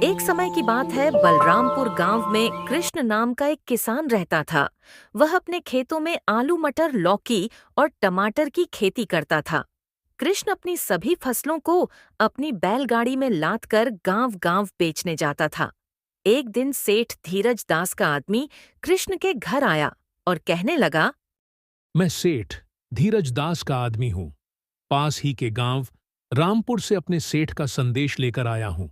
एक समय की बात है, बलरामपुर गांव में कृष्ण नाम का एक किसान रहता था। वह अपने खेतों में आलू मटर लौकी और टमाटर की खेती करता था। कृष्ण अपनी सभी फसलों को अपनी बैलगाड़ी में लाद कर गांव गांव बेचने जाता था। एक दिन सेठ धीरज दास का आदमी कृष्ण के घर आया और कहने लगा। मैं सेठ धीरज दास का आदमी हूँ। पास ही के गांव रामपुर से अपने सेठ का संदेश लेकर आया हूँ।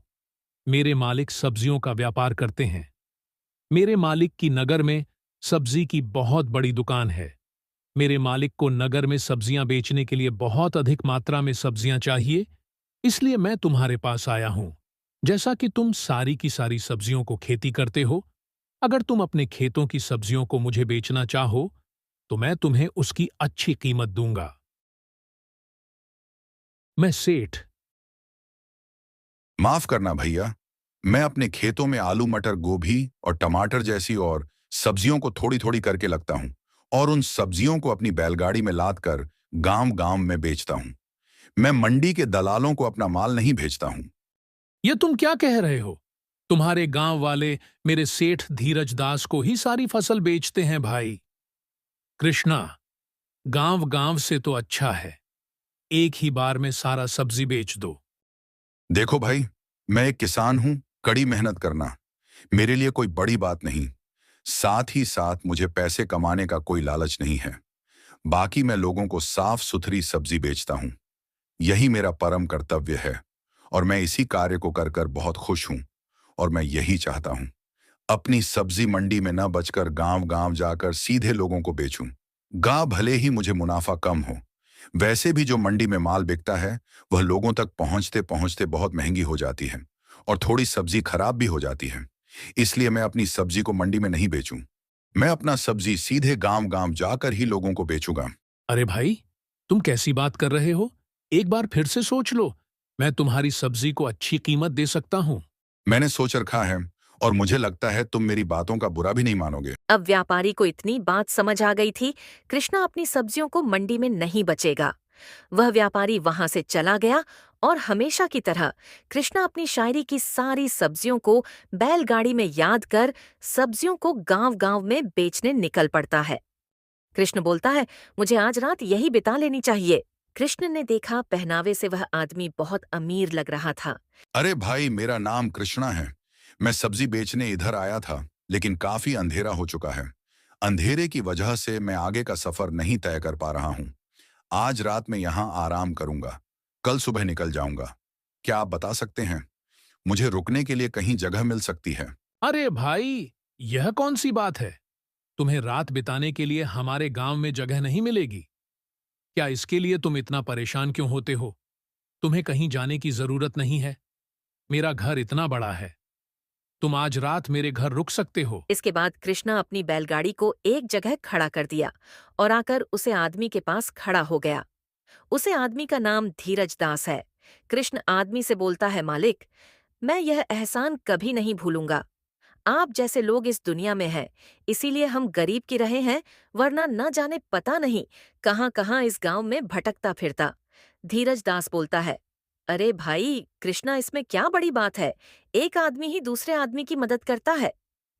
मेरे मालिक सब्जियों का व्यापार करते हैं। मेरे मालिक की नगर में सब्जी की बहुत बड़ी दुकान है। मेरे मालिक को नगर में सब्जियां बेचने के लिए बहुत अधिक मात्रा में सब्जियां चाहिए, इसलिए मैं तुम्हारे पास आया हूँ। जैसा कि तुम सारी की सारी सब्जियों को खेती करते हो, अगर तुम अपने खेतों की सब्जियों को मुझे बेचना चाहो तो मैं तुम्हें उसकी अच्छी कीमत दूंगा। मैं सेठ। माफ करना भैया, मैं अपने खेतों में आलू मटर गोभी और टमाटर जैसी और सब्जियों को थोड़ी थोड़ी करके लगता हूँ और उन सब्जियों को अपनी बैलगाड़ी में लाद कर गांव गांव में बेचता हूँ। मैं मंडी के दलालों को अपना माल नहीं भेजता हूँ। ये तुम क्या कह रहे हो? तुम्हारे गांव वाले मेरे सेठ धीरज दास को ही सारी फसल बेचते हैं भाई। कृष्णा, गांव गांव से तो अच्छा है एक ही बार में सारा सब्जी बेच दो। देखो भाई, मैं एक किसान हूँ। कड़ी मेहनत करना मेरे लिए कोई बड़ी बात नहीं। साथ ही साथ मुझे पैसे कमाने का कोई लालच नहीं है। बाकी मैं लोगों को साफ सुथरी सब्जी बेचता हूँ। यही मेरा परम कर्तव्य है और मैं इसी कार्य को कर कर बहुत खुश हूँ। और मैं यही चाहता हूँ, अपनी सब्जी मंडी में न बचकर गांव गांव जाकर सीधे लोगों को बेचूं। गा भले ही मुझे मुनाफा कम हो, वैसे भी जो मंडी में माल बिकता है वह लोगों तक पहुंचते पहुंचते बहुत महंगी हो जाती है और थोड़ी सब्जी खराब भी हो जाती है। इसलिए मैं अपनी सब्जी को मंडी में नहीं बेचूं। मैं अपना सब्जी सीधे गांव गांव जाकर ही लोगों को बेचूंगा। अरे भाई, तुम कैसी बात कर रहे हो? एक बार फिर से सोच लो। मैं तुम्हारी सब्जी को अच्छी कीमत दे सकता हूँ। मैंने सोच रखा है और मुझे लगता है तुम मेरी बातों का बुरा भी नहीं मानोगे। अब व्यापारी को इतनी बात समझ आ गई थी, कृष्णा अपनी सब्जियों को मंडी में नहीं बचेगा। वह व्यापारी वहां से चला गया और हमेशा की तरह कृष्णा अपनी शायरी की सारी सब्जियों को बैलगाड़ी में याद कर सब्जियों को गांव-गांव में बेचने निकल पड़ता है। कृष्ण बोलता है, मुझे आज रात यही बिता लेनी चाहिए। कृष्ण ने देखा पहनावे से वह आदमी बहुत अमीर लग रहा था। अरे भाई, मेरा नाम कृष्णा है। मैं सब्जी बेचने इधर आया था, लेकिन काफी अंधेरा हो चुका है। अंधेरे की वजह से मैं आगे का सफर नहीं तय कर पा रहा हूँ। आज रात में यहाँ आराम करूंगा, कल सुबह निकल जाऊंगा। क्या आप बता सकते हैं, मुझे रुकने के लिए कहीं जगह मिल सकती है? अरे भाई, यह कौन सी बात है? तुम्हें रात बिताने के लिए हमारे गांव में जगह नहीं मिलेगी? क्या इसके लिए तुम इतना परेशान क्यों होते हो? तुम्हें कहीं जाने की जरूरत नहीं है। मेरा घर इतना बड़ा है, तुम आज रात मेरे घर रुक सकते हो। इसके बाद कृष्णा अपनी बैलगाड़ी को एक जगह खड़ा कर दिया और आकर उसे आदमी के पास खड़ा हो गया। उसे आदमी का नाम धीरज दास है। कृष्ण आदमी से बोलता है, मालिक, मैं यह एहसान कभी नहीं भूलूंगा। आप जैसे लोग इस दुनिया में हैं, इसीलिए हम गरीब की रहे हैं, वरना न जाने पता नहीं कहाँ कहाँ इस गांव में भटकता फिरता। धीरज दास बोलता है, अरे भाई कृष्णा, इसमें क्या बड़ी बात है? एक आदमी ही दूसरे आदमी की मदद करता है।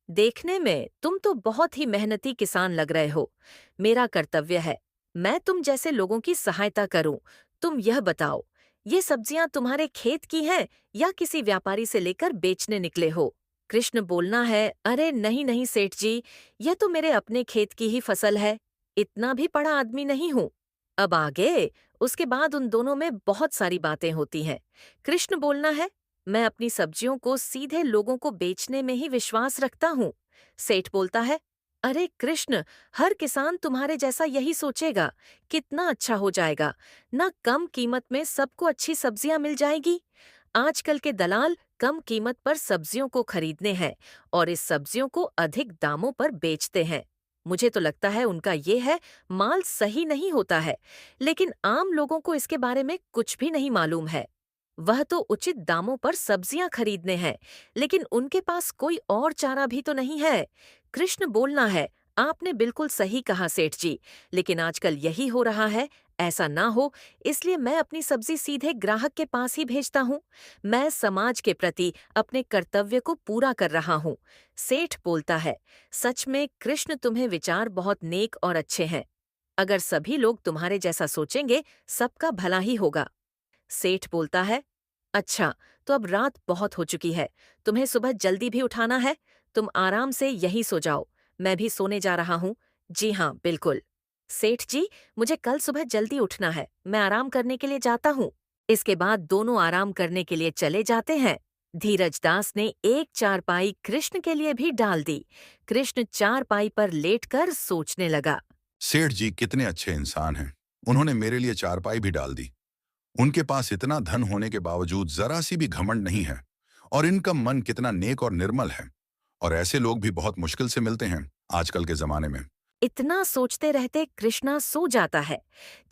देखने में तुम तो बहुत ही मेहनती किसान लग रहे हो। मेरा कर्तव्य है, मैं तुम जैसे लोगों की सहायता करूं। तुम यह बताओ, ये सब्जियां तुम्हारे खेत की हैं या किसी व्यापारी से लेकर बेचने निकले हो? कृष्ण बोलना है, अरे नहीं नहीं सेठ जी, यह तो मेरे अपने खेत की ही फसल है। इतना भी बड़ा आदमी नहीं हूँ। अब आगे उसके बाद उन दोनों में बहुत सारी बातें होती हैं। कृष्ण बोलना है, मैं अपनी सब्जियों को सीधे लोगों को बेचने में ही विश्वास रखता हूँ। सेठ बोलता है, अरे कृष्ण, हर किसान तुम्हारे जैसा यही सोचेगा। कितना अच्छा हो जाएगा, ना कम कीमत में सबको अच्छी सब्जियां मिल जाएगी। आजकल के दलाल कम कीमत पर सब्जियों को खरीदने हैं और इस सब्जियों को अधिक दामों पर बेचते हैं। मुझे तो लगता है उनका ये है, माल सही नहीं होता है, लेकिन आम लोगों को इसके बारे में कुछ भी नहीं मालूम है। वह तो उचित दामों पर सब्जियां खरीदने हैं, लेकिन उनके पास कोई और चारा भी तो नहीं है। कृष्ण बोलना है, आपने बिल्कुल सही कहा सेठ जी, लेकिन आजकल यही हो रहा है। ऐसा ना हो, इसलिए मैं अपनी सब्जी सीधे ग्राहक के पास ही भेजता हूँ। मैं समाज के प्रति अपने कर्तव्य को पूरा कर रहा हूँ। सेठ बोलता है, सच में कृष्ण, तुम्हें विचार बहुत नेक और अच्छे हैं। अगर सभी लोग तुम्हारे जैसा सोचेंगे, सबका भला ही होगा। सेठ बोलता है, अच्छा, तो अब रात बहुत हो चुकी है, तुम्हें सुबह जल्दी भी उठाना है। तुम आराम से यहीं सो जाओ, मैं भी सोने जा रहा हूँ। जी हाँ, बिल्कुल। सेठ जी, मुझे कल सुबह जल्दी उठना है, मैं आराम करने के लिए जाता हूँ। इसके बाद दोनों आराम करने के लिए चले जाते हैं। धीरज दास ने एक चारपाई कृष्ण के लिए भी डाल दी। कृष्ण चारपाई पर लेटकर सोचने लगा। सेठ जी कितने अच्छे इंसान हैं। उन्होंने मेरे लिए चारपाई भी डाल दी। उनके पास इतना धन होने के बावजूद जरा सी भी घमंड नहीं है। और इनका मन कितना नेक और निर्मल है। और ऐसे लोग भी बहुत मुश्किल से मिलते हैं आजकल के जमाने में। इतना सोचते रहते कृष्णा सो जाता है।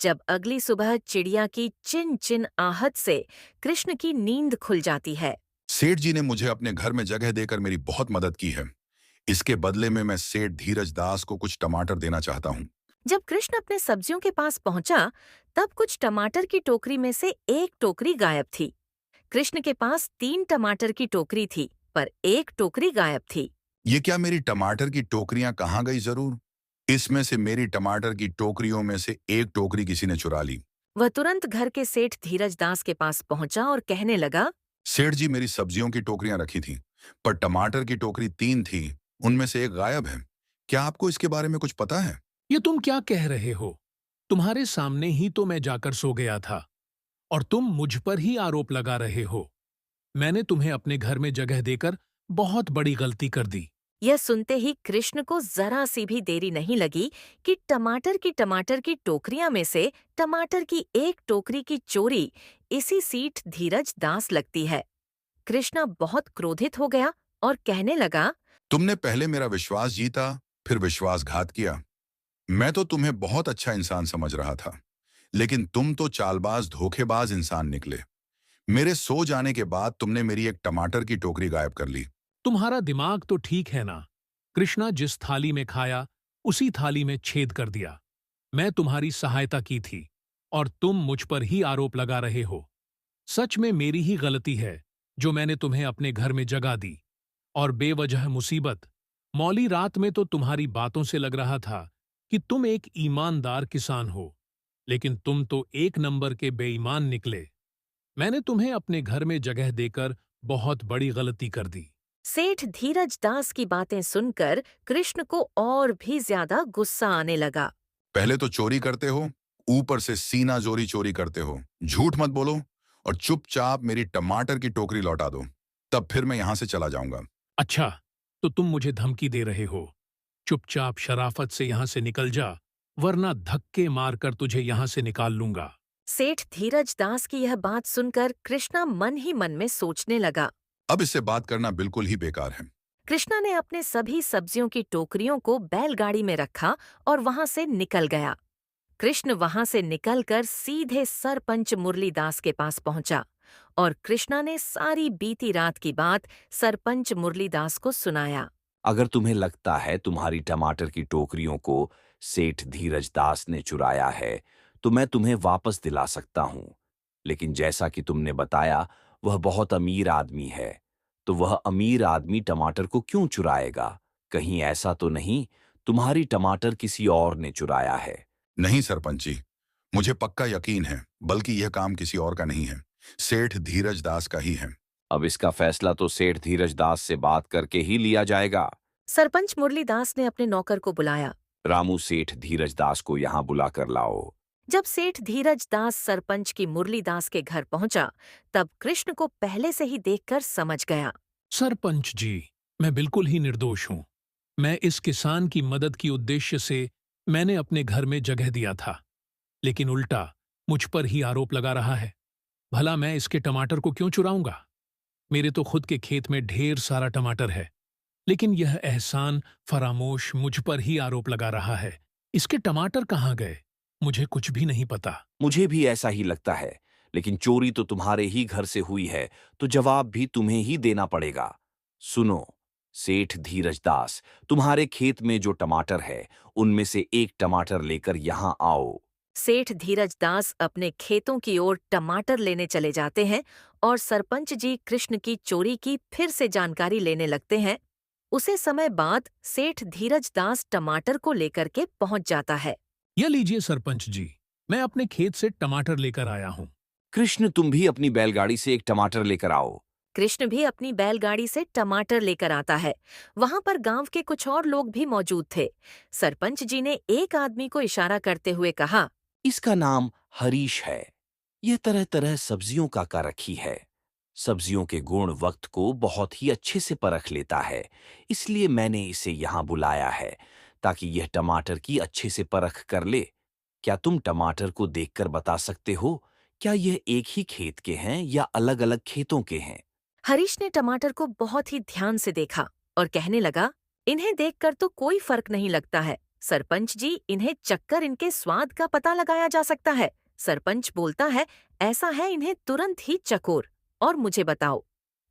जब अगली सुबह चिड़िया की चिन चिन आहट से कृष्ण की नींद खुल जाती है। सेठ जी ने मुझे अपने घर में जगह देकर मेरी बहुत मदद की है। इसके बदले में मैं सेठ धीरज दास को कुछ टमाटर देना चाहता हूँ। जब कृष्ण अपने सब्जियों के पास पहुंचा, तब कुछ टमाटर की टोकरी में से एक टोकरी गायब थी। कृष्ण के पास 3 टमाटर की टोकरी थी, पर एक टोकरी गायब थी। ये क्या, मेरी टमाटर की टोकरियां कहाँ गई? जरूर इसमें से मेरी टमाटर की टोकरियों में से एक टोकरी किसी ने चुरा ली। वह तुरंत घर के सेठ धीरज दास के पास पहुंचा और कहने लगा, सेठ जी, मेरी सब्जियों की टोकरियां रखी थी, पर टमाटर की टोकरी 3 थी, उनमें से एक गायब है। क्या आपको इसके बारे में कुछ पता है? ये तुम क्या कह रहे हो? तुम्हारे सामने ही तो मैं जाकर सो गया था और तुम मुझ पर ही आरोप लगा रहे हो। मैंने तुम्हें अपने घर में जगह देकर बहुत बड़ी गलती कर दी। यह सुनते ही कृष्ण को जरा सी भी देरी नहीं लगी कि टमाटर की टोकरियां में से टमाटर की एक टोकरी की चोरी इसी सीठ धीरज दास लगती है। कृष्णा बहुत क्रोधित हो गया और कहने लगा, तुमने पहले मेरा विश्वास जीता, फिर विश्वासघात किया। मैं तो तुम्हें बहुत अच्छा इंसान समझ रहा था, लेकिन तुम तो चालबाज धोखेबाज इंसान निकले। मेरे सो जाने के बाद तुमने मेरी एक टमाटर की टोकरी गायब कर ली। तुम्हारा दिमाग तो ठीक है ना? कृष्णा जिस थाली में खाया उसी थाली में छेद कर दिया। मैं तुम्हारी सहायता की थी और तुम मुझ पर ही आरोप लगा रहे हो। सच में मेरी ही गलती है जो मैंने तुम्हें अपने घर में जगह दी और बेवजह मुसीबत। मौली रात में तो तुम्हारी बातों से लग रहा था कि तुम एक ईमानदार किसान हो, लेकिन तुम तो एक नंबर के बेईमान निकले। मैंने तुम्हें अपने घर में जगह देकर बहुत बड़ी गलती कर दी। सेठ धीरज दास की बातें सुनकर कृष्ण को और भी ज्यादा गुस्सा आने लगा। पहले तो चोरी करते हो, ऊपर से सीना जोरी चोरी करते हो। झूठ मत बोलो और चुपचाप मेरी टमाटर की टोकरी लौटा दो, तब फिर मैं यहां से चला जाऊंगा। अच्छा, तो तुम मुझे धमकी दे रहे हो? चुपचाप शराफत से यहां से निकल जा, वरना धक्के मारकर तुझे यहां से निकाल लूंगा। सेठ धीरज दास की यह बात सुनकर कृष्णा मन ही मन में सोचने लगा। अब इससे बात करना बिल्कुल ही बेकार है। कृष्णा ने अपने सभी सब्जियों की टोकरियों को बैलगाड़ी में रखा और वहां से निकल गया। कृष्ण वहां से निकलकर सीधे सरपंच मुरलीदास के पास पहुंचा और कृष्णा ने सारी बीती रात की बात सरपंच मुरलीदास को सुनाया। अगर तुम्हें लगता है तुम्हारी टमाटर की टोकरियों को सेठ धीरज दास ने चुराया है, तो मैं तुम्हें वापस दिला सकता हूं। लेकिन जैसा कि तुमने बताया, वह बहुत अमीर आदमी है, तो वह अमीर आदमी टमाटर को क्यों चुराएगा? कहीं ऐसा तो नहीं तुम्हारी टमाटर किसी और ने चुराया है? नहीं सरपंच जी, मुझे पक्का यकीन है, बल्कि यह काम किसी और का नहीं है, सेठ धीरज दास का ही है। अब इसका फैसला तो सेठ धीरज दास से बात करके ही लिया जाएगा। सरपंच मुरलीदास ने अपने नौकर को बुलाया। रामू, सेठ धीरज दास को यहाँ बुला कर लाओ। जब सेठ धीरज दास सरपंच की मुरलीदास के घर पहुंचा, तब कृष्ण को पहले से ही देखकर समझ गया। सरपंच जी, मैं बिल्कुल ही निर्दोष हूं। मैं इस किसान की मदद की उद्देश्य से मैंने अपने घर में जगह दिया था, लेकिन उल्टा मुझ पर ही आरोप लगा रहा है। भला मैं इसके टमाटर को क्यों चुराऊंगा? मेरे तो खुद के खेत में ढेर सारा टमाटर है, लेकिन यह एहसान फरामोश मुझ पर ही आरोप लगा रहा है। इसके टमाटर कहाँ गए, मुझे कुछ भी नहीं पता। मुझे भी ऐसा ही लगता है, लेकिन चोरी तो तुम्हारे ही घर से हुई है, तो जवाब भी तुम्हें ही देना पड़ेगा। सुनो सेठ धीरज दास, तुम्हारे खेत में जो टमाटर है, उनमें से एक टमाटर लेकर यहाँ आओ। सेठ धीरज दास अपने खेतों की ओर टमाटर लेने चले जाते हैं और सरपंच जी कृष्ण की चोरी की फिर से जानकारी लेने लगते हैं। उसे समय बाद सेठ धीरज दास टमाटर को लेकर के पहुंच जाता है। यह लीजिए सरपंच जी, मैं अपने खेत से टमाटर लेकर आया हूँ। कृष्ण, तुम भी अपनी बैलगाड़ी से एक टमाटर लेकर आओ। कृष्ण भी अपनी बैलगाड़ी से टमाटर लेकर आता है। वहां पर गांव के कुछ और लोग भी मौजूद थे। सरपंच जी ने एक आदमी को इशारा करते हुए कहा, इसका नाम हरीश है। यह तरह तरह सब्जियों का रखी है। सब्जियों के गुण वक्त को बहुत ही अच्छे से परख लेता है। इसलिए मैंने इसे यहाँ बुलाया है ताकि यह टमाटर की अच्छे से परख कर ले। क्या तुम टमाटर को देखकर बता सकते हो क्या यह एक ही खेत के हैं या अलग-अलग खेतों के हैं? हरीश ने टमाटर को बहुत ही ध्यान से देखा और कहने लगा, इन्हें देखकर तो कोई फर्क नहीं लगता है। सरपंच जी, इन्हें चक्कर इनके स्वाद का पता लगाया जा सकता है। सरपंच बोलता है, ऐसा है इन्हें तुरंत ही चकोर और मुझे बताओ।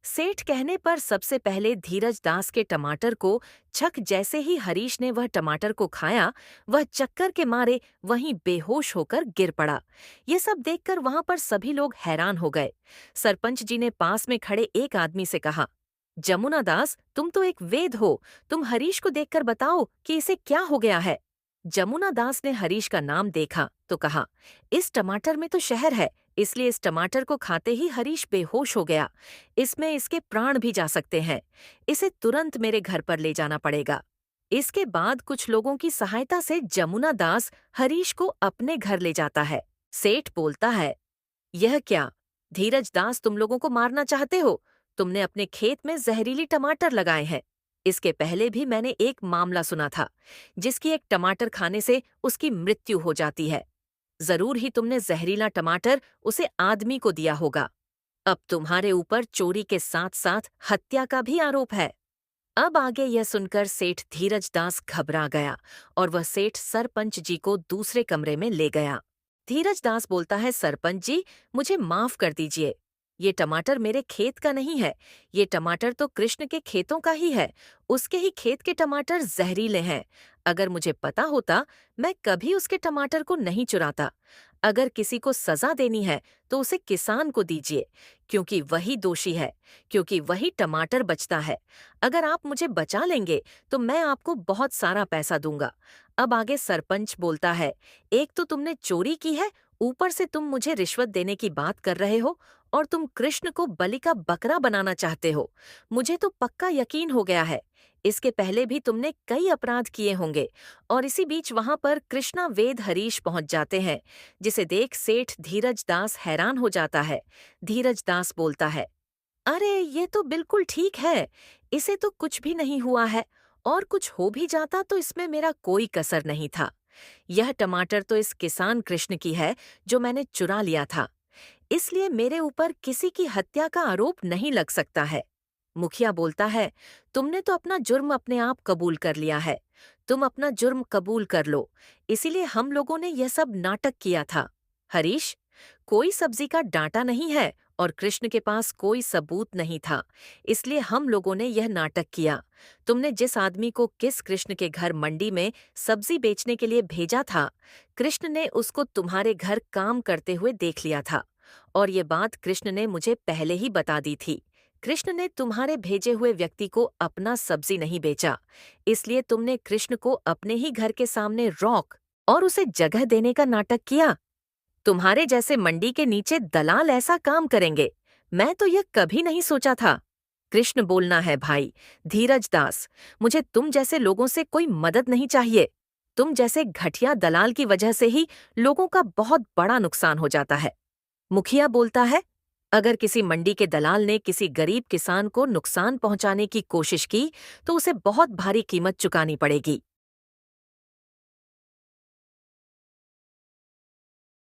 सेठ कहने पर सबसे पहले धीरज दास के टमाटर को छक जैसे ही हरीश ने वह टमाटर को खाया, वह चक्कर के मारे वहीं बेहोश होकर गिर पड़ा। ये सब देखकर वहां पर सभी लोग हैरान हो गए। सरपंच जी ने पास में खड़े एक आदमी से कहा, जमुना दास, तुम तो एक वेद हो, तुम हरीश को देखकर बताओ कि इसे क्या हो गया है। जमुना दास ने हरीश का नाम देखा तो कहा, इस टमाटर में तो शहर है, इसलिए इस टमाटर को खाते ही हरीश बेहोश हो गया। इसमें इसके प्राण भी जा सकते हैं। इसे तुरंत मेरे घर पर ले जाना पड़ेगा। इसके बाद कुछ लोगों की सहायता से जमुना दास हरीश को अपने घर ले जाता है। सेठ बोलता है, यह क्या धीरज दास, तुम लोगों को मारना चाहते हो? तुमने अपने खेत में जहरीली टमाटर लगाए हैं। इसके पहले भी मैंने एक मामला सुना था जिसकी एक टमाटर खाने से उसकी मृत्यु हो जाती है। जरूर ही तुमने जहरीला टमाटर उसे आदमी को दिया होगा। अब तुम्हारे ऊपर चोरी के साथ साथ हत्या का भी आरोप है। अब आगे यह सुनकर सेठ धीरज दास घबरा गया और वह सेठ सरपंच जी को दूसरे कमरे में ले गया। धीरज दास बोलता है, सरपंच जी, मुझे माफ कर दीजिए। ये टमाटर मेरे खेत का नहीं है। ये टमाटर तो कृष्ण के खेतों का ही है। उसके ही खेत के टमाटर जहरीले हैं। अगर मुझे पता होता, मैं कभी उसके टमाटर को नहीं चुराता। अगर किसी को सजा देनी है तो उसे किसान को दीजिए, क्योंकि वही दोषी है, क्योंकि वही टमाटर बचता है। अगर आप मुझे बचा लेंगे तो मैं आपको बहुत सारा पैसा दूंगा। अब आगे सरपंच बोलता है, एक तो तुमने चोरी की है, ऊपर से तुम मुझे रिश्वत देने की बात कर रहे हो और तुम कृष्ण को बलि का बकरा बनाना चाहते हो। मुझे तो पक्का यकीन हो गया है। इसके पहले भी तुमने कई अपराध किए होंगे। और इसी बीच वहां पर कृष्णा वेद हरीश पहुंच जाते हैं, जिसे देख सेठ धीरज दास हैरान हो जाता है। धीरज दास बोलता है, अरे ये तो बिल्कुल ठीक है, इसे तो कुछ भी नहीं हुआ है, और कुछ हो भी जाता तो इसमें मेरा कोई कसर नहीं था। यह टमाटर तो इस किसान कृष्ण की है जो मैंने चुरा लिया था, इसलिए मेरे ऊपर किसी की हत्या का आरोप नहीं लग सकता है। मुखिया बोलता है, तुमने तो अपना जुर्म अपने आप कबूल कर लिया है। तुम अपना जुर्म कबूल कर लो, इसीलिए हम लोगों ने यह सब नाटक किया था। हरीश, कोई सब्जी का डांटा नहीं है और कृष्ण के पास कोई सबूत नहीं था, इसलिए हम लोगों ने यह नाटक किया। तुमने जिस आदमी को किस कृष्ण के घर मंडी में सब्जी बेचने के लिए भेजा था, कृष्ण ने उसको तुम्हारे घर काम करते हुए देख लिया था, और ये बात कृष्ण ने मुझे पहले ही बता दी थी। कृष्ण ने तुम्हारे भेजे हुए व्यक्ति को अपना सब्जी नहीं बेचा, इसलिए तुमने कृष्ण को अपने ही घर के सामने रोक और उसे जगह देने का नाटक किया। तुम्हारे जैसे मंडी के नीचे दलाल ऐसा काम करेंगे, मैं तो यह कभी नहीं सोचा था। कृष्ण बोलना है, भाई धीरज दास, मुझे तुम जैसे लोगों से कोई मदद नहीं चाहिए। तुम जैसे घटिया दलाल की वजह से ही लोगों का बहुत बड़ा नुकसान हो जाता है। मुखिया बोलता है, अगर किसी मंडी के दलाल ने किसी गरीब किसान को नुकसान पहुंचाने की कोशिश की तो उसे बहुत भारी कीमत चुकानी पड़ेगी।